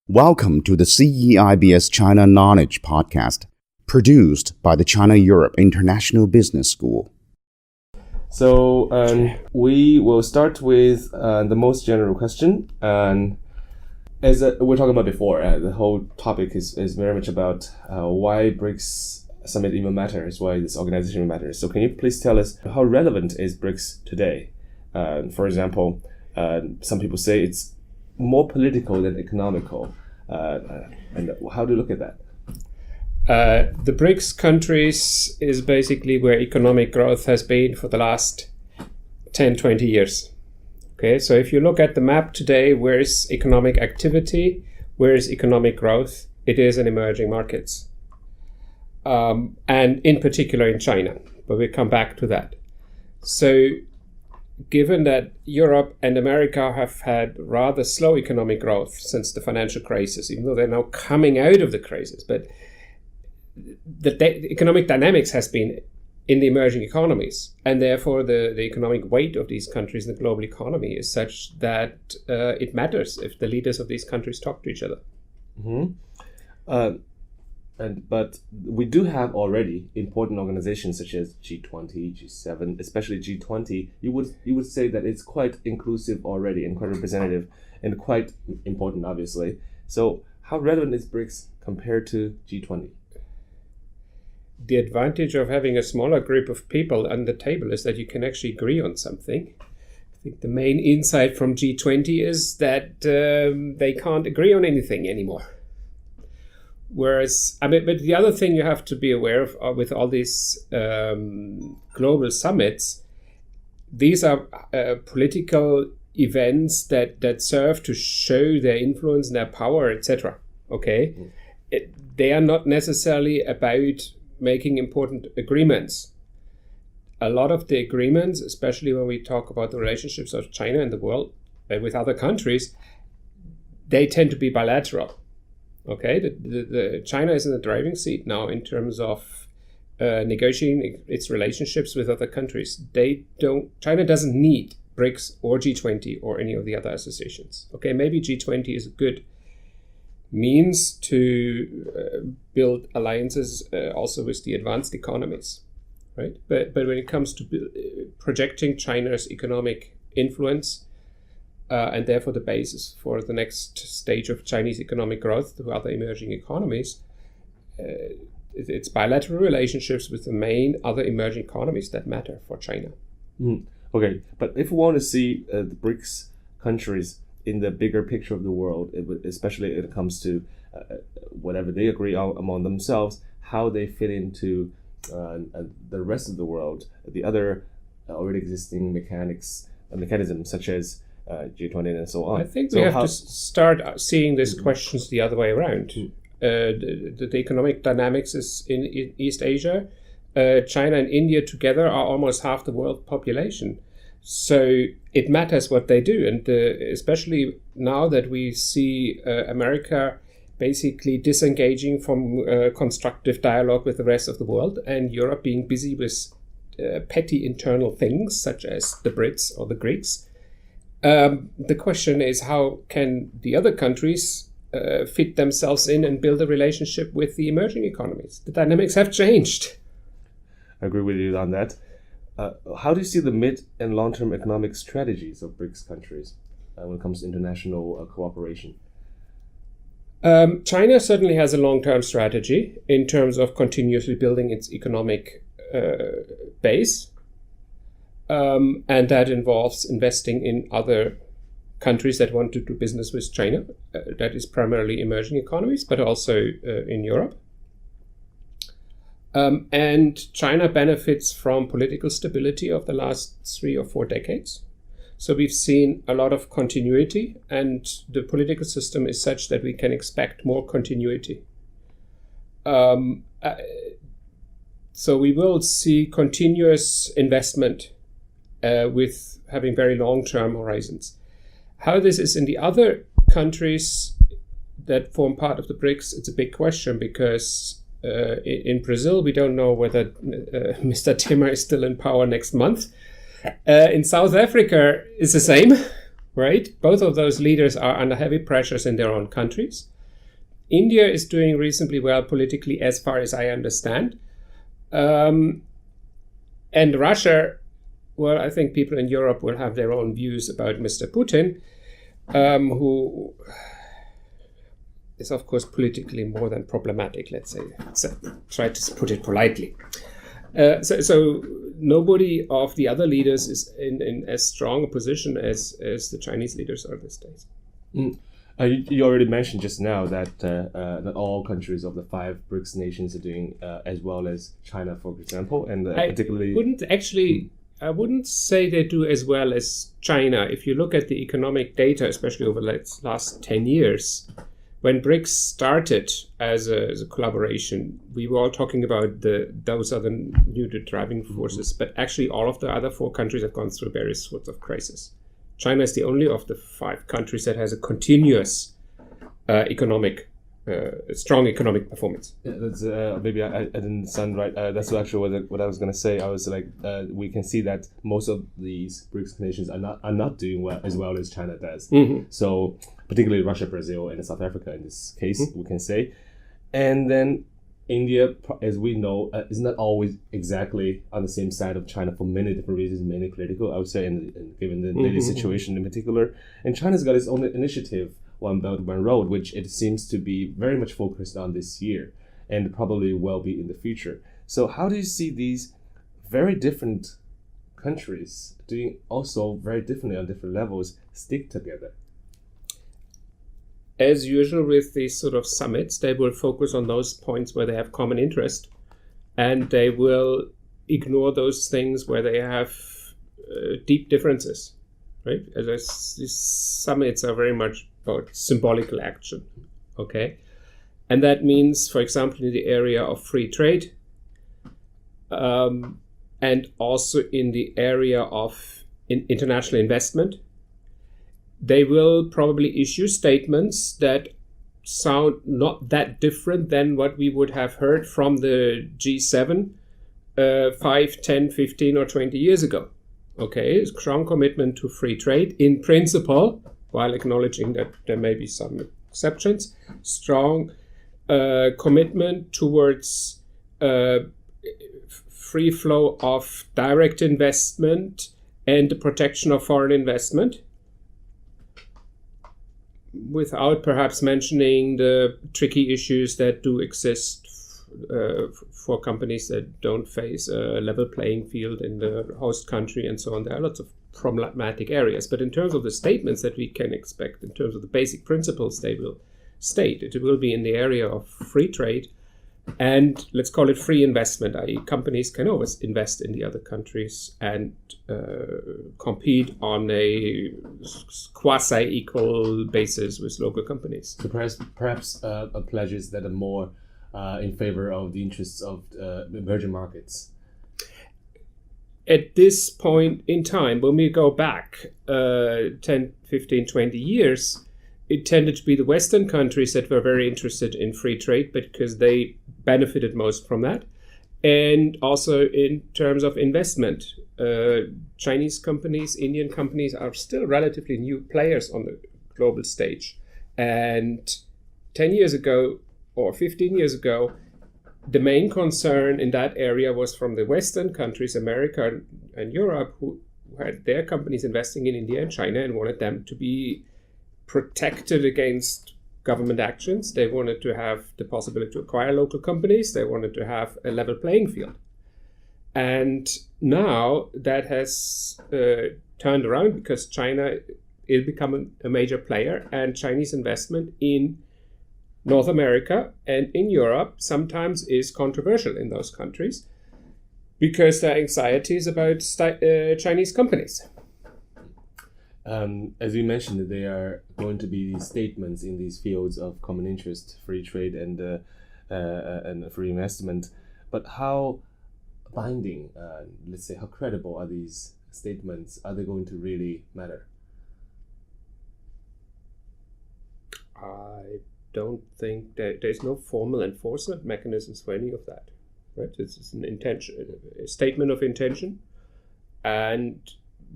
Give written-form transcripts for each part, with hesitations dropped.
Welcome to the CEIBS China Knowledge Podcast, produced by the China-Europe International Business School. So we will start with the most general question. And as we're talking about before, the whole topic is very much about why BRICS Summit even matters, why this organization even matters. So can you please tell us how relevant is BRICS today? For example, some people say it's more political than economical. And how do you look at that? The BRICS countries is basically where economic growth has been for the last 10, 20 years. Okay, so if you look at the map today, where is economic activity, where is economic growth? It is in emerging markets. And in particular in China, but we'll come back to that. So given that Europe and America have had rather slow economic growth since the financial crisis, even though they're now coming out of the crisis, but the economic dynamics has been in the emerging economies, and therefore the economic weight of these countries in the global economy is such that it matters if the leaders of these countries talk to each other. Mm-hmm. But we do have already important organizations such as G20, G7, especially G20. You would say that it's quite inclusive already and quite representative and quite important, obviously. So how relevant is BRICS compared to G20? The advantage of having a smaller group of people on the table is that you can actually agree on something. I think the main insight from G20 is that they can't agree on anything anymore. Whereas, but the other thing you have to be aware of with all these global summits, these are political events that serve to show their influence and their power, etc. Okay, they are not necessarily about making important agreements. A lot of the agreements, especially when we talk about the relationships of China and the world with other countries, they tend to be bilateral. Okay, the China is in the driving seat now in terms of negotiating its relationships with other countries. China doesn't need BRICS or G20 or any of the other associations. Okay, maybe G20 is a good means to build alliances also with the advanced economies, right? But when it comes to projecting China's economic influence, and therefore the basis for the next stage of Chinese economic growth to other emerging economies, it's bilateral relationships with the main other emerging economies that matter for China. Okay, but if we want to see the BRICS countries in the bigger picture of the world, especially when it comes to whatever they agree on among themselves, how they fit into the rest of the world, the other already existing mechanisms such as G20 and so on. I think we have to start seeing these questions the other way around. The economic dynamics is in East Asia. China and India together are almost half the world population. So it matters what they do. And especially now that we see America basically disengaging from constructive dialogue with the rest of the world, and Europe being busy with petty internal things such as the Brits or the Greeks. The question is, how can the other countries fit themselves in and build a relationship with the emerging economies? The dynamics have changed. I agree with you on that. How do you see the mid and long-term economic strategies of BRICS countries when it comes to international cooperation? China certainly has a long-term strategy in terms of continuously building its economic base. And that involves investing in other countries that want to do business with China. That is primarily emerging economies, but also in Europe. And China benefits from political stability of the last 3 or 4 decades. So we've seen a lot of continuity, and the political system is such that we can expect more continuity. So we will see continuous investment with having very long-term horizons. How this is in the other countries that form part of the BRICS, it's a big question, because in Brazil, we don't know whether Mr. Temer is still in power next month. In South Africa, it's the same, right? Both of those leaders are under heavy pressures in their own countries. India is doing reasonably well politically, as far as I understand. And Russia, well, I think people in Europe will have their own views about Mr. Putin, who is, of course, politically more than problematic, let's say. So, try to put it politely. So nobody of the other leaders is in as strong a position as the Chinese leaders are these days. You already mentioned just now that not all countries of the 5 BRICS nations are doing as well as China, for example, and particularly... I wouldn't say they do as well as China. If you look at the economic data, especially over the last 10 years, when BRICS started as a collaboration, we were all talking about those are the new driving forces, but actually all of the other 4 countries have gone through various sorts of crises. China is the only of the 5 countries that has a continuous strong economic performance. Yeah, that's maybe I didn't sound right. That's actually what I was going to say. I was like, we can see that most of these BRICS nations are not doing as well as China does. Mm-hmm. So particularly Russia, Brazil, and South Africa in this case, we can say. And then India, as we know, is not always exactly on the same side of China for many different reasons, mainly political, I would say, and given the daily situation in particular. And China's got its own initiative, One Belt, One Road, which it seems to be very much focused on this year and probably will be in the future. So how do you see these very different countries doing also very differently on different levels stick together? As usual with these sort of summits, they will focus on those points where they have common interest, and they will ignore those things where they have deep differences, right? These summits are very much about symbolical action, okay? And that means, for example, in the area of free trade, and also in the area of international investment, they will probably issue statements that sound not that different than what we would have heard from the G7 5, 10, 15, or 20 years ago. Okay, strong commitment to free trade in principle, while acknowledging that there may be some exceptions. Strong commitment towards free flow of direct investment and the protection of foreign investment, without perhaps mentioning the tricky issues that do exist for companies that don't face a level playing field in the host country and so on. There are lots of problematic areas. But in terms of the statements that we can expect, in terms of the basic principles they will state, it will be in the area of free trade and let's call it free investment, i.e. companies can always invest in the other countries and compete on a quasi-equal basis with local companies. So perhaps pledges that are more in favor of the interests of emerging markets. At this point in time, when we go back 10, 15, 20 years, it tended to be the Western countries that were very interested in free trade because they benefited most from that. And also in terms of investment, Chinese companies, Indian companies are still relatively new players on the global stage. And 10 years ago or 15 years ago, the main concern in that area was from the Western countries, America and Europe, who had their companies investing in India and China and wanted them to be protected against government actions. They wanted to have the possibility to acquire local companies. They wanted to have a level playing field. And now that has turned around because China is becoming a major player, and Chinese investment in North America and in Europe sometimes is controversial in those countries because there are anxieties about Chinese companies. As you mentioned, there are going to be statements in these fields of common interest, free trade, and free investment. But how binding, let's say, how credible are these statements? Are they going to really matter? I don't think there's no formal enforcement mechanisms for any of that. Right? It's an intention, a statement of intention, and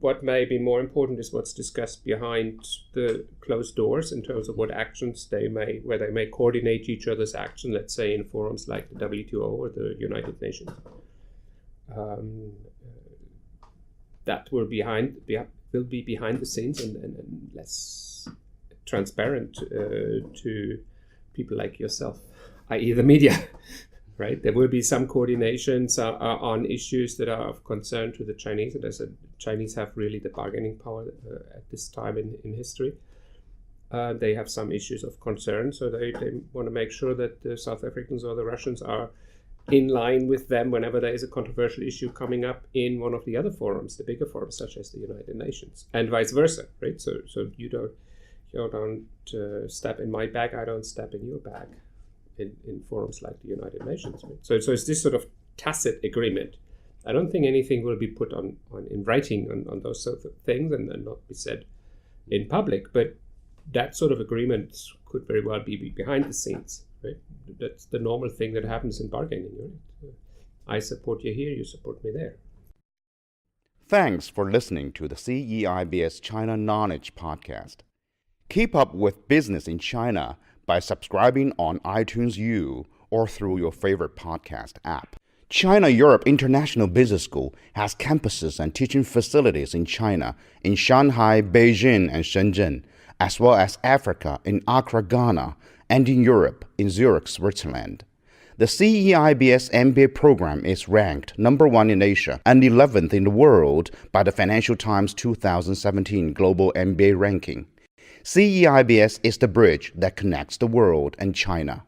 what may be more important is what's discussed behind the closed doors in terms of what actions where they may coordinate each other's action, let's say in forums like the WTO or the United Nations. That will be behind the scenes and less transparent to people like yourself, i.e. the media. Right, there will be some coordinations on issues that are of concern to the Chinese, and as I said, Chinese have really the bargaining power at this time in history. They have some issues of concern, so they want to make sure that the South Africans or the Russians are in line with them whenever there is a controversial issue coming up in one of the other forums, the bigger forums such as the United Nations, and vice versa. Right, so you don't step in my bag, I don't step in your bag. In forums like the United Nations. Right? So it's this sort of tacit agreement. I don't think anything will be put on in writing on those sort of things and not be said in public, but that sort of agreement could very well be behind the scenes. Right? That's the normal thing that happens in bargaining. Right? I support you here, you support me there. Thanks for listening to the CEIBS China Knowledge Podcast. Keep up with business in China by subscribing on iTunes U or through your favorite podcast app. China-Europe International Business School has campuses and teaching facilities in China, in Shanghai, Beijing, and Shenzhen, as well as Africa, in Accra, Ghana, and in Europe, in Zurich, Switzerland. The CEIBS MBA program is ranked number 1 in Asia and 11th in the world by the Financial Times 2017 Global MBA ranking. CEIBS is the bridge that connects the world and China.